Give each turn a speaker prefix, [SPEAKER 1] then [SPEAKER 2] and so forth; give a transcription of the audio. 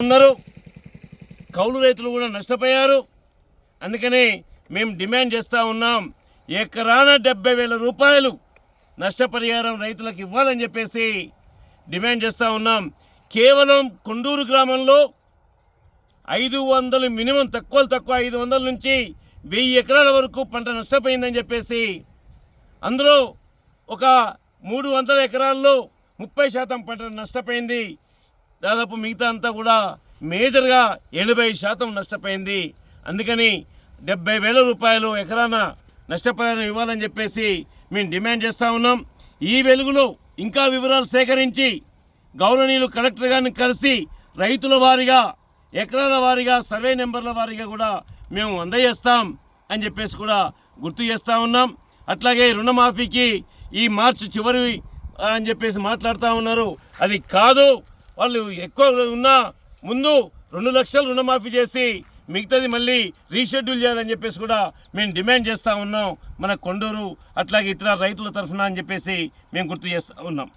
[SPEAKER 1] ఉన్నారు, కౌలు రైతులు కూడా నష్టపోయారు. అందుకని మేము డిమాండ్ చేస్తూ ఉన్నాం, ఎకరాన 70,000 రూపాయలు నష్టపరిహారం రైతులకు ఇవ్వాలని చెప్పేసి డిమాండ్ చేస్తూ ఉన్నాం. కేవలం కొండూరు గ్రామంలో 500 మినిమం తక్కువ 500 నుంచి 1000 ఎకరాల వరకు పంట నష్టపోయిందని చెప్పేసి, అందులో ఒక 300 ఎకరాల్లో 30% పంట నష్టపోయింది. దాదాపు మిగతా అంతా కూడా మేజర్గా 80% నష్టపోయింది. అందుకని 70,000 రూపాయలు ఎకరాన నష్టపరిహారం ఇవ్వాలని చెప్పేసి మేము డిమాండ్ చేస్తూ ఉన్నాం. ఈ వెలుగులో ఇంకా వివరాలు సేకరించి గౌరవనీయులు కలెక్టర్ గారిని కలిసి రైతుల వారీగా, ఎకరాల వారీగా, సర్వే నెంబర్ల వారీగా కూడా మేము అందజేస్తాం అని చెప్పేసి కూడా గుర్తు చేస్తూ ఉన్నాం. అట్లాగే రుణమాఫీకి ఈ మార్చి చివరి అని చెప్పేసి మాట్లాడుతూ ఉన్నారు. అది కాదు, వాళ్ళు ఎక్కువ ఉన్న ముందు 2 లక్షలు రుణమాఫీ చేసి మిగతాది మళ్ళీ రీషెడ్యూల్ చేయాలని చెప్పేసి కూడా మేము డిమాండ్ చేస్తూ ఉన్నాం. మన కొండూరు అట్లాగే ఇతర రైతుల తరఫున అని చెప్పేసి మేము గుర్తు చేస్తూ ఉన్నాం.